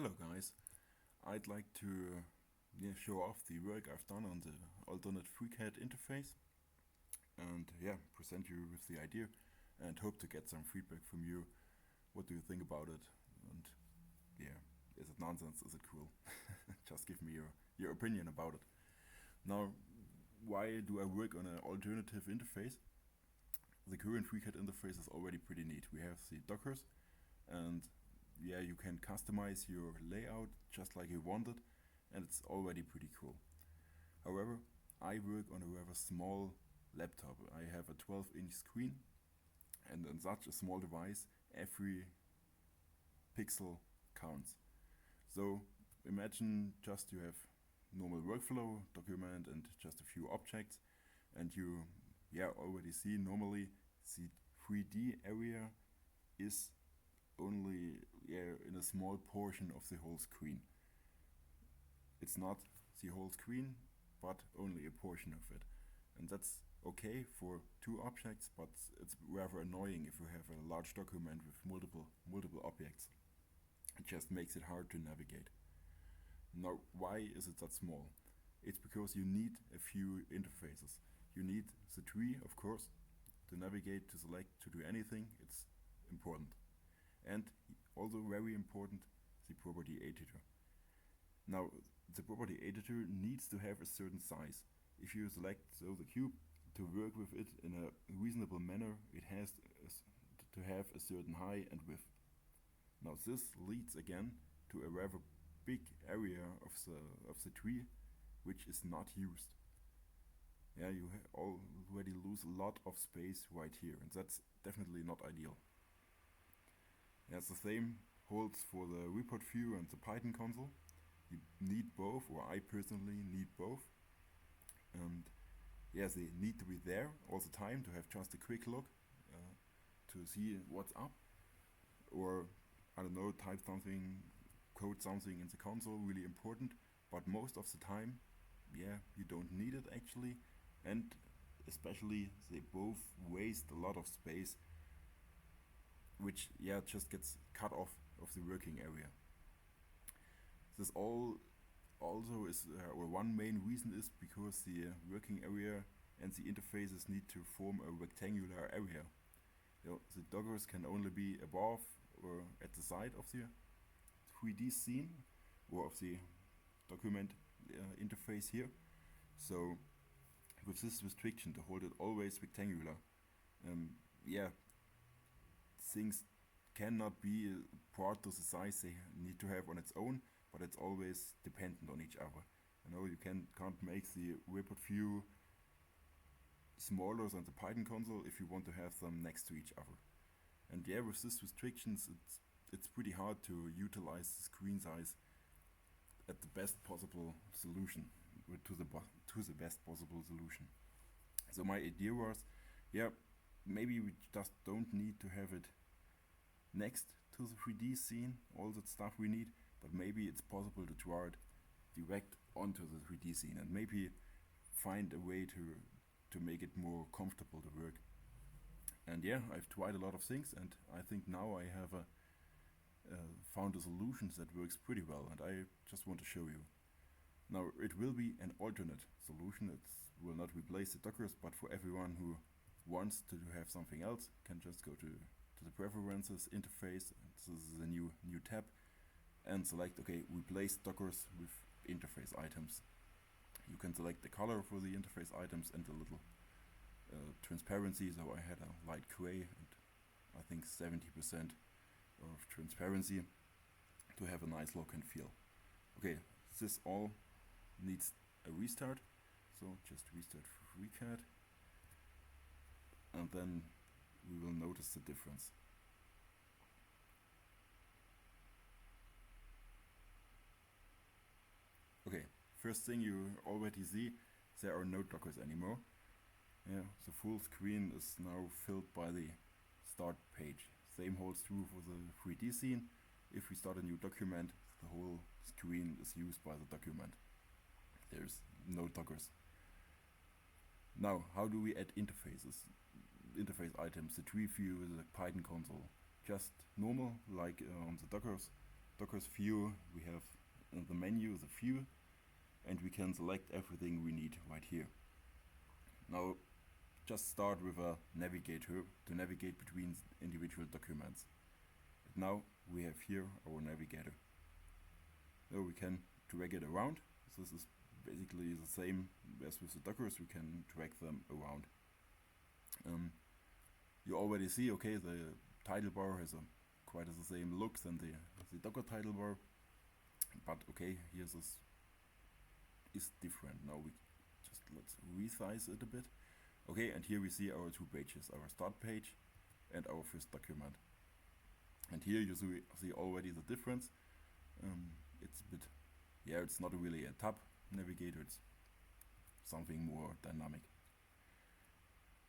Hello guys, I'd like to show off the work I've done on the alternate FreeCAD interface and present you with the idea and hope to get some feedback from you. What do you think about it? And is it nonsense? Is it cool? Just give me your opinion about it. Now, why do I work on an alternative interface? The current FreeCAD interface is already pretty neat. We have the dockers and you can customize your layout just like you want it, and it's already pretty cool. However, I work on a rather small laptop. I have a 12-inch screen, and on such a small device, every pixel counts. So imagine just you have normal workflow document and just a few objects, and you already see normally the 3D area is only in a small portion of the whole screen. It's not the whole screen, but only a portion of it. And that's okay for two objects, but it's rather annoying if you have a large document with multiple objects. It just makes it hard to navigate. Now, why is it that small? It's because you need a few interfaces. You need the tree, of course, to navigate, to select, to do anything. It's important. And also very important, the property editor. Now, the property editor needs to have a certain size. If you select the cube to work with it in a reasonable manner, it has to have a certain height and width. Now, this leads again to a rather big area of the tree, which is not used. You already lose a lot of space right here, and that's definitely not ideal. The same holds for the report view and the Python console. You need both, or I personally need both. And they need to be there all the time to have just a quick look to see what's up. Or, I don't know, type something, code something in the console, really important. But most of the time, you don't need it actually. And especially, they both waste a lot of space, which just gets cut off of the working area. This also is, or one main reason is because the working area and the interfaces need to form a rectangular area. The dockers can only be above or at the side of the 3D scene or of the document interface here. So with this restriction to hold it always rectangular, things cannot be brought to the size they need to have on its own, but it's always dependent on each other. You can't make the report view smaller than the Python console if you want to have them next to each other. And with these restrictions, it's pretty hard to utilize the screen size at the best possible solution, to the best possible solution. So my idea was, maybe we just don't need to have it next to the 3D scene, all that stuff we need, but maybe it's possible to draw it direct onto the 3D scene and maybe find a way to make it more comfortable to work. And I've tried a lot of things, and I think now I have found a solution that works pretty well, and I just want to show you. Now, it will be an alternate solution. It will not replace the dockers, but for everyone who wants to have something else, can just go to the preferences interface, and this is a new tab, and select replace dockers with interface items. You can select the color for the interface items and the little transparency. So I had a light gray and I think 70% of transparency to have a nice look and feel. This all needs a restart, so just restart FreeCAD, and then we will notice the difference. First thing you already see, there are no dockers anymore. The full screen is now filled by the start page. Same holds true for the 3D scene. If we start a new document, the whole screen is used by the document. There's no dockers. Now, how do we add interfaces? Interface items, the tree view, the Python console. Just normal, like on the dockers. Docker's view, we have in the menu the view, and we can select everything we need right here. Now just start with a navigator to navigate between individual documents. And now we have here our navigator. So we can drag it around. This is basically the same as with the Dockers, we can drag them around. You already see, okay, the title bar has quite the same look than the Docker title bar, but okay, here this is different. Now let's resize it a bit. Okay, and here we see our two pages, our start page and our first document. And here you see already the difference. It's a bit, it's not really a tab navigator, it's something more dynamic.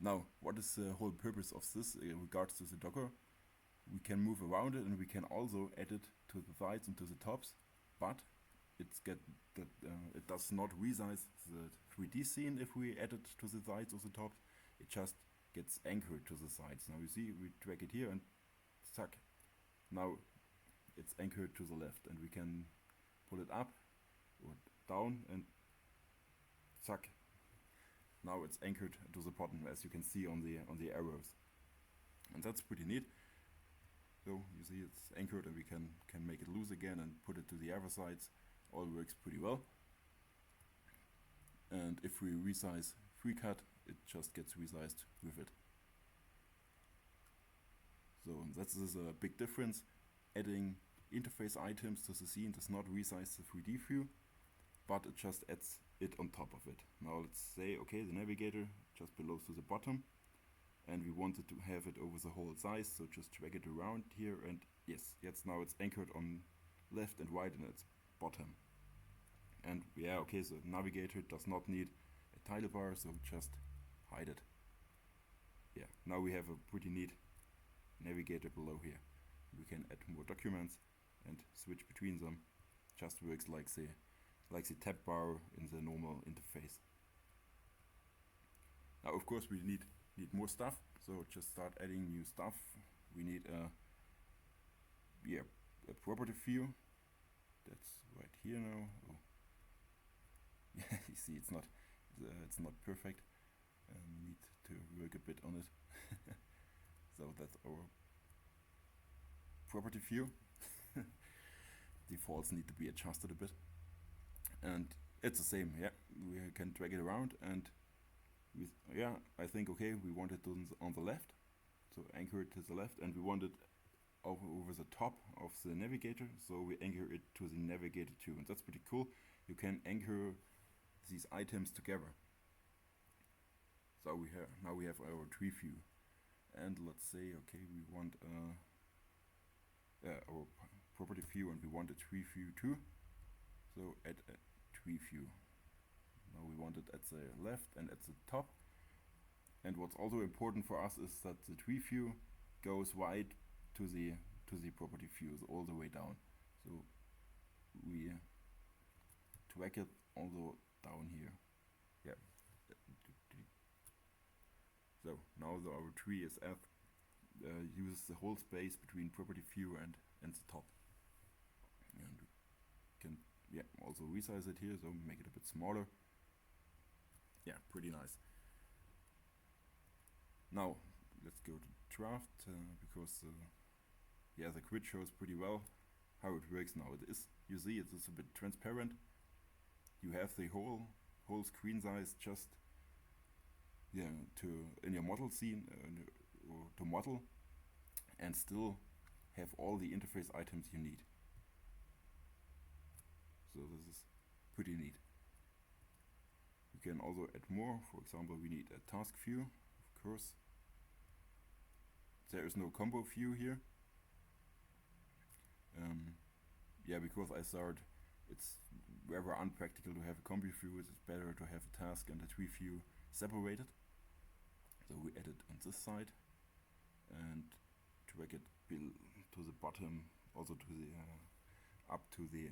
Now, what is the whole purpose of this in regards to the Docker? We can move around it and we can also add it to the sides and to the tops, but it does not resize the 3D scene if we add it to the sides or the tops. It just gets anchored to the sides. Now you see, we drag it here and zack. Now it's anchored to the left, and we can pull it up or down and zack. Now it's anchored to the bottom, as you can see on the arrows, and that's pretty neat. So you see it's anchored, and we can make it loose again and put it to the other sides. All works pretty well. And if we resize FreeCAD, it just gets resized with it. So that is a big difference. Adding interface items to the scene does not resize the 3D view, but it just adds it on top of it. Now let's say, okay, the navigator just belongs to the bottom, and we wanted to have it over the whole size, so just drag it around here, and yes, now it's anchored on left and right and its bottom. And yeah, okay, so navigator does not need a title bar, so just hide it. Yeah, now we have a pretty neat navigator below here. We can add more documents and switch between them. Just works like the tab bar in the normal interface. Now of course we need more stuff, so just start adding new stuff. We need a property view. That's right here now. Oh. Yeah, you see it's not perfect. We need to work a bit on it. So that's our property view. Defaults need to be adjusted a bit, and it's the same. Yeah, we can drag it around, and I think okay, we want it on the left, so anchor it to the left, and we want it over the top of the navigator, so we anchor it to the navigator too, and that's pretty cool. You can anchor these items together. So now we have our tree view, and let's say okay, we want our property view, and we want a tree view too. So add a tree view. Now we want it at the left and at the top. And what's also important for us is that the tree view goes right to the property views all the way down. So we drag it also down here. Yeah. So now our tree is uses the whole space between property view and the top. And we can also resize it here, so make it a bit smaller. Yeah, pretty nice. Now let's go to draft because the grid shows pretty well how it works now. You see it's a bit transparent. You have the whole screen size just in your model scene or to model, and still have all the interface items you need. So this is pretty neat. You can also add more. For example, we need a task view, of course. There is no combo view here. Because I thought it's rather unpractical to have a combo view. It's better to have a task and a tree view separated. So we add it on this side and drag it to the bottom, also to the up to the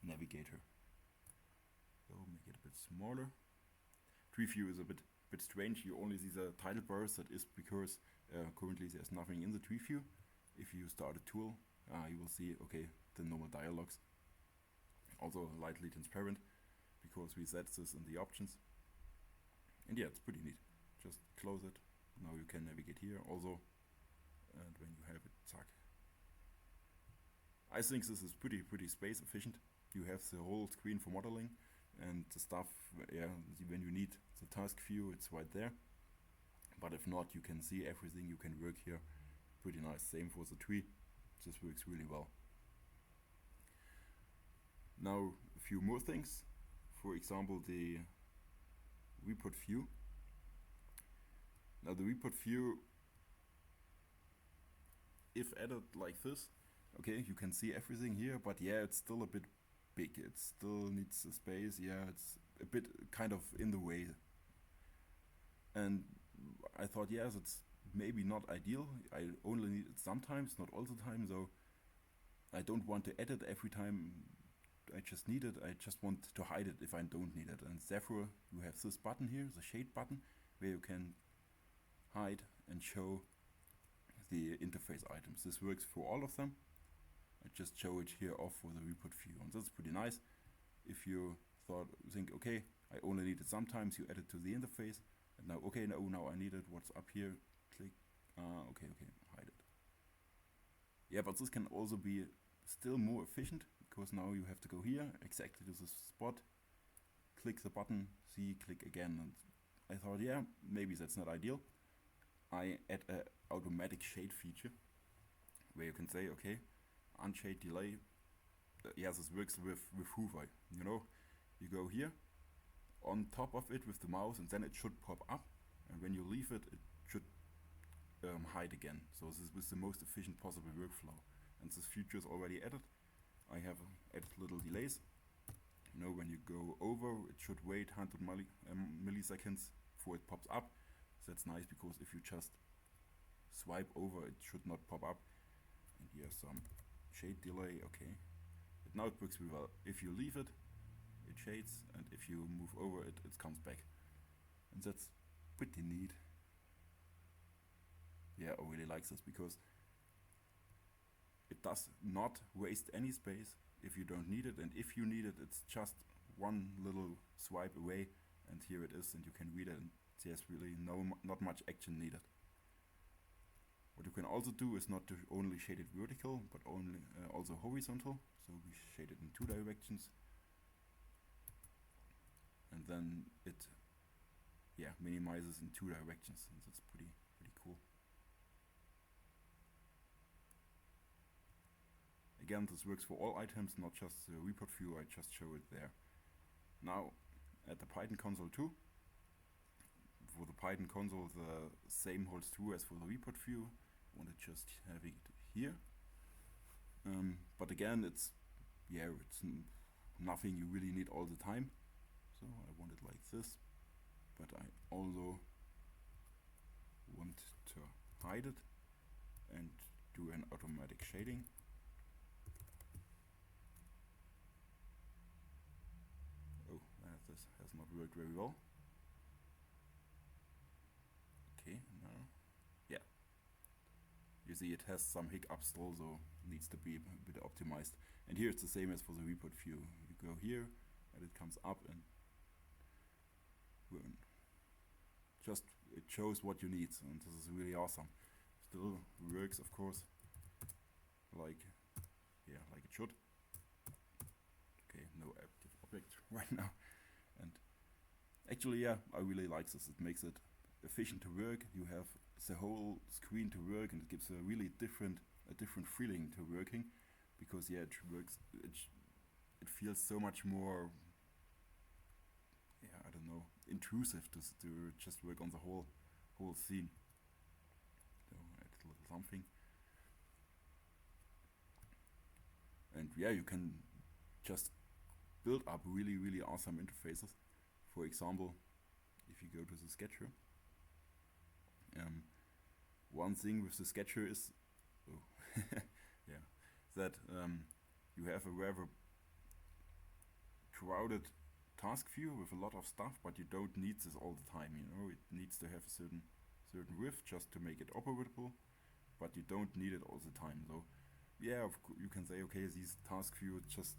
navigator. So make it a bit smaller. Tree view is a bit strange. You only see the title bars. That is because currently there's nothing in the tree view. If you start a tool, you will see, okay, the normal dialogues. Also lightly transparent, because we set this in the options. And yeah, it's pretty neat. Just close it. Now you can navigate here also. And when you have it, zack. I think this is pretty space efficient. You have the whole screen for modeling and the stuff, when you need the task view, it's right there. But if not, you can see everything, you can work here. Pretty nice. Same for the tree. This works really well. Now, a few more things. For example, the report view. Now the report view, if added like this, okay, you can see everything here, but yeah, it's still a bit big. It still needs a space. Yeah, it's a bit kind of in the way. And I thought, yes, it's maybe not ideal. I only need it sometimes, not all the time, so I don't want to edit every time I just need it. I just want to hide it if I don't need it. And therefore, you have this button here, the shade button, where you can hide and show the interface items. This works for all of them. I just show it here off for the report view, and that's pretty nice. If you think, okay, I only need it sometimes, you add it to the interface, and now, okay, now I need it, what's up here, click, okay, hide it. Yeah, but this can also be still more efficient, because now you have to go here, exactly to this spot, click the button, see, click again, and I thought, yeah, maybe that's not ideal. I add an automatic shade feature, where you can say, okay, unshade delay. Yes, this works with Huawei. You know, you go here, on top of it with the mouse, and then it should pop up, and when you leave it, it should hide again. So this was the most efficient possible workflow, and this feature is already added. I have added little delays. You know, when you go over, it should wait 100 milliseconds before it pops up. So that's nice, because if you just swipe over, it should not pop up. And here's some shade delay, okay. But now it works really well. If you leave it, it shades, and if you move over it, it comes back. And that's pretty neat. Yeah, I really like this, because it does not waste any space if you don't need it, and if you need it, it's just one little swipe away, and here it is, and you can read it, and there's really not much action needed. What you can also do is not to only shade it vertical, but also horizontal. So we shade it in 2 directions, and then it minimizes in 2 directions, and that's pretty cool. Again, this works for all items, not just the report view. I just show it there. Now at the Python console too. For the Python console, the same holds true as for the report view. I want to just have it here. But again, it's nothing you really need all the time. So I want it like this. But I also want to hide it and do an automatic shading. Oh, this has not worked very well. Okay, now, yeah. You see it has some hiccups still, so needs to be a bit optimized. And here it's the same as for the report view. You go here, and it comes up, and just it shows what you need, and this is really awesome. Still works, of course, like it should. Okay, no active object right now. And actually, yeah, I really like this. It makes it efficient to work. You have the whole screen to work, and it gives a really different feeling to working, because yeah, it works. It feels so much more, I don't know, intrusive to just work on the whole scene. So add a little something, and yeah, you can just build up really awesome interfaces. For example, if you go to the sketcher, one thing with the sketcher is that you have a rather crowded task view with a lot of stuff, but you don't need this all the time. You know, it needs to have a certain width just to make it operable, but you don't need it all the time. So yeah, you can say, okay, these task view just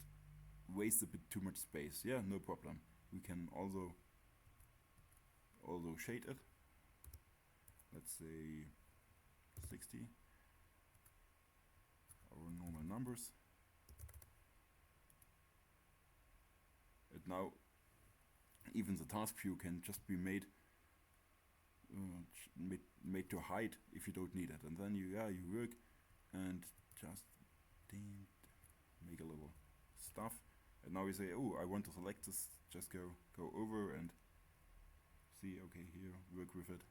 waste a bit too much space. Yeah, no problem. We can also shade it. Let's say 60, our normal numbers. And now even the task view can just be made made to hide if you don't need it, and then you work and just make a little stuff. And now you say, oh, I want to select this. Just go over and see. Okay, here, work with it.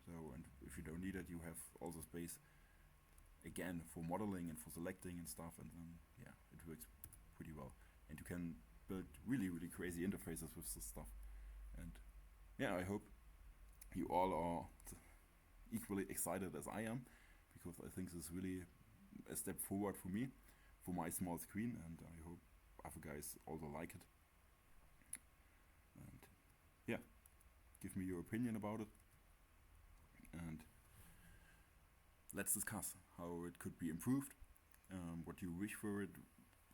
So, and if you don't need it, you have all the space again for modeling and for selecting and stuff. And then yeah, it works pretty well. And you can build really crazy interfaces with this stuff. And yeah, I hope you all are equally excited as I am, because I think this is really a step forward for me, for my small screen, and I hope other guys also like it. And yeah, give me your opinion about it, and let's discuss how it could be improved, what you wish for it,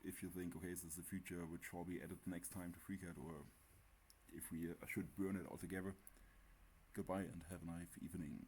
if you think, okay, this is the future which shall be added next time to FreeCAD, or if we should burn it altogether. Goodbye and have a nice evening.